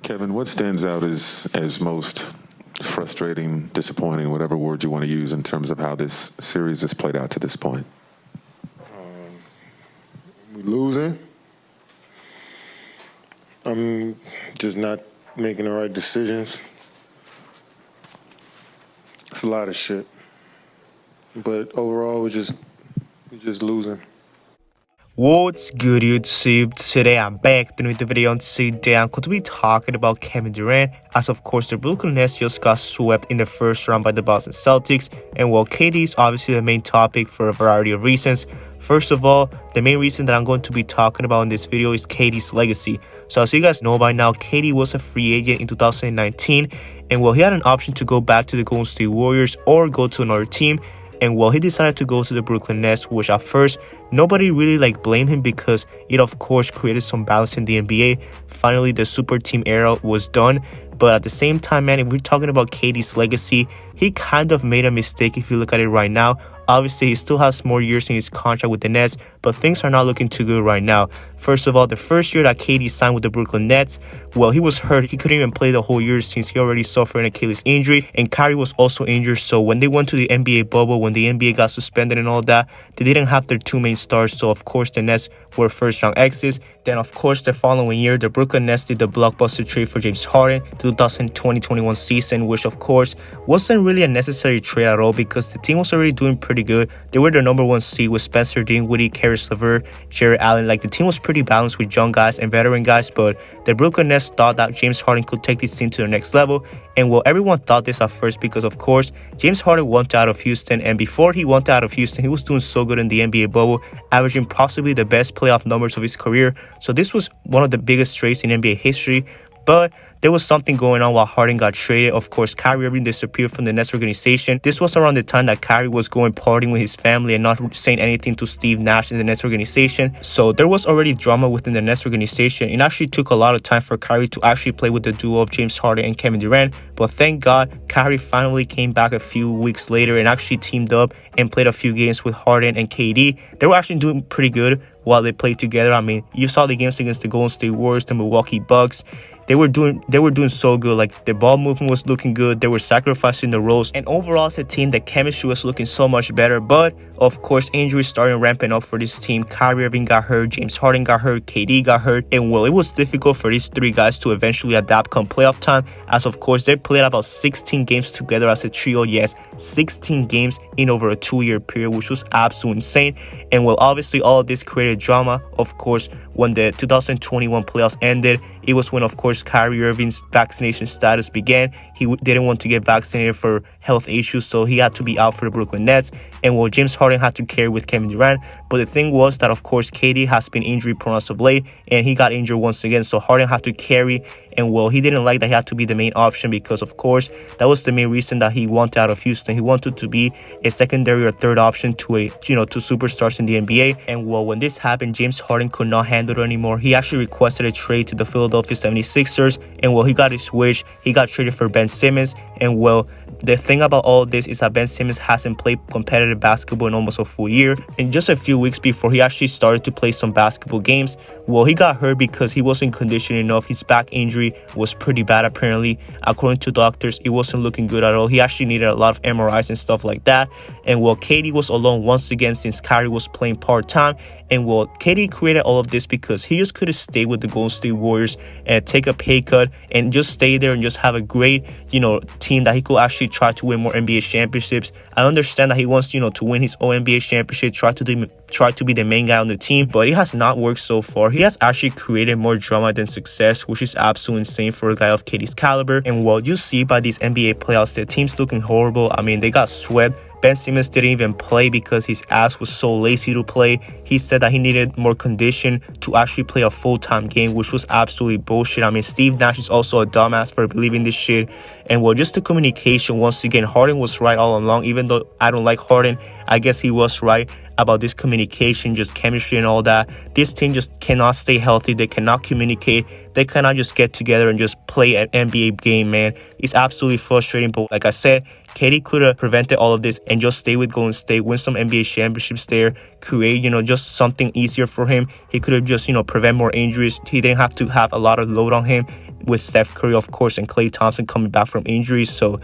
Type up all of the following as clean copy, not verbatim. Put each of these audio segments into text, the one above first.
Kevin, what stands out as most frustrating, disappointing, whatever word you want to use in terms of how this series has played out to this point? We losing. I'm just not making the right decisions. It's a lot of shit. But overall, we're just losing. What's good, YouTube? Today I'm back with the video, and today I'm going to be talking about Kevin Durant, as of course the Brooklyn Nets just got swept in the first round by the Boston Celtics, and while KD is obviously the main topic for a variety of reasons. First of all, the main reason that I'm going to be talking about in this video is KD's legacy. So as you guys know by now, KD was a free agent in 2019, and while he had an option to go back to the Golden State Warriors or go to another team. And well, he decided to go to the Brooklyn Nets, which at first nobody really blamed him because it of course created some balance in the NBA. Finally, the super team era was done. But at the same time, man, if we're talking about KD's legacy, he kind of made a mistake if you look at it right now. Obviously, he still has more years in his contract with the Nets, but things are not looking too good right now. First of all, the first year that KD signed with the Brooklyn Nets, well, he was hurt. He couldn't even play the whole year since he already suffered an Achilles injury, and Kyrie was also injured. So when they went to the NBA bubble, when the NBA got suspended and all that, they didn't have their two main stars. So of course, the Nets were first-round exits. Then of course, the following year, the Brooklyn Nets did the blockbuster trade for James Harden, the 2020-21 season, which of course wasn't really a necessary trade at all because the team was already doing pretty good. They were the number one seed with Spencer Dinwiddie, Caris LeVert, Jared Allen. Like, the team was pretty balanced with young guys and veteran guys, but the Brooklyn Nets thought that James Harden could take this team to the next level. And well, everyone thought this at first because of course James Harden wanted out of Houston, and before he wanted out of Houston, he was doing so good in the NBA bubble, averaging possibly the best playoff numbers of his career. So this was one of the biggest trades in NBA history. But there was something going on while Harden got traded. Of course, Kyrie Irving disappeared from the Nets organization. This was around the time that Kyrie was going partying with his family and not saying anything to Steve Nash in the Nets organization. So there was already drama within the Nets organization. It actually took a lot of time for Kyrie to actually play with the duo of James Harden and Kevin Durant. But thank God, Kyrie finally came back a few weeks later and actually teamed up and played a few games with Harden and KD. They were actually doing pretty good while they played together. I mean, you saw the games against the Golden State Warriors, the Milwaukee Bucks. They were doing so good. Like, the ball movement was looking good. They were sacrificing the roles. And overall, as a team, the chemistry was looking so much better. But, of course, injuries started ramping up for this team. Kyrie Irving got hurt. James Harden got hurt. KD got hurt. And, well, it was difficult for these three guys to eventually adapt come playoff time. As, of course, they played about 16 games together as a trio. Yes, 16 games in over a 2-year period, which was absolutely insane. And, well, obviously, all of this created drama. Of course, when the 2021 playoffs ended, it was when, of course, Kyrie Irving's vaccination status began. He didn't want to get vaccinated for health issues, so he had to be out for the Brooklyn Nets. And well, James Harden had to carry with Kevin Durant. But the thing was that, of course, KD has been injury prone as of late, and he got injured once again. So Harden had to carry. And well, he didn't like that he had to be the main option because, of course, that was the main reason that he wanted out of Houston. He wanted to be a secondary or third option to two superstars in the NBA. And well, when this happened, James Harden could not handle it anymore. He actually requested a trade to the Philadelphia 76ers. And well, he got his wish. He got traded for Ben Simmons. And well, the thing about all this is that Ben Simmons hasn't played competitive basketball in almost a full year. And just a few weeks before he actually started to play some basketball games, well, he got hurt because he wasn't conditioned enough. His back injury was pretty bad, apparently. According to doctors, it wasn't looking good at all. He actually needed a lot of MRIs and stuff like that. And well, KD was alone once again since Kyrie was playing part-time. And well, KD created all of this because he just could have stayed with the Golden State Warriors and take a pay cut and just stay there and just have a great, team that he could actually try to win more NBA championships. I understand that he wants, to win his own NBA championship, try to be the main guy on the team, but it has not worked so far. He has actually created more drama than success, which is absolutely insane for a guy of KD's caliber. And well, you see by these NBA playoffs, the team's looking horrible. I mean, they got swept. Ben Simmons didn't even play because his ass was so lazy to play. He said that he needed more condition to actually play a full-time game, which was absolutely bullshit. I mean, Steve Nash is also a dumbass for believing this shit. And well, just the communication, once again, Harden was right all along. Even though I don't like Harden, I guess he was right about this communication, just chemistry and all that. This team just cannot stay healthy. They cannot communicate. They cannot just get together and just play an NBA game, man. It's absolutely frustrating. But like I said, KD could have prevented all of this and just stay with Golden State, win some NBA championships there, create, just something easier for him. He could have just, prevent more injuries. He didn't have to have a lot of load on him. with Steph Curry, of course, and Klay Thompson coming back from injuries. So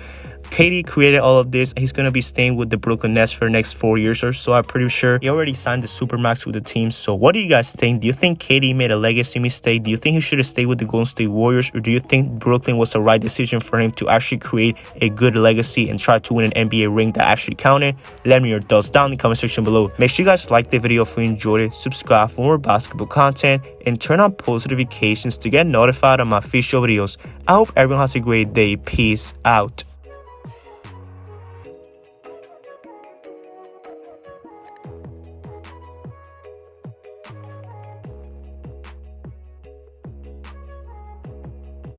KD created all of this. He's going to be staying with the Brooklyn Nets for the next 4 years or so, I'm pretty sure. He already signed the Supermax with the team. So what do you guys think? Do you think KD made a legacy mistake? Do you think he should have stayed with the Golden State Warriors? Or do you think Brooklyn was the right decision for him to actually create a good legacy and try to win an NBA ring that actually counted? Let me know your thoughts down in the comment section below. Make sure you guys like the video if you enjoyed it, subscribe for more basketball content, and turn on post notifications to get notified on my official videos. I hope everyone has a great day. Peace out.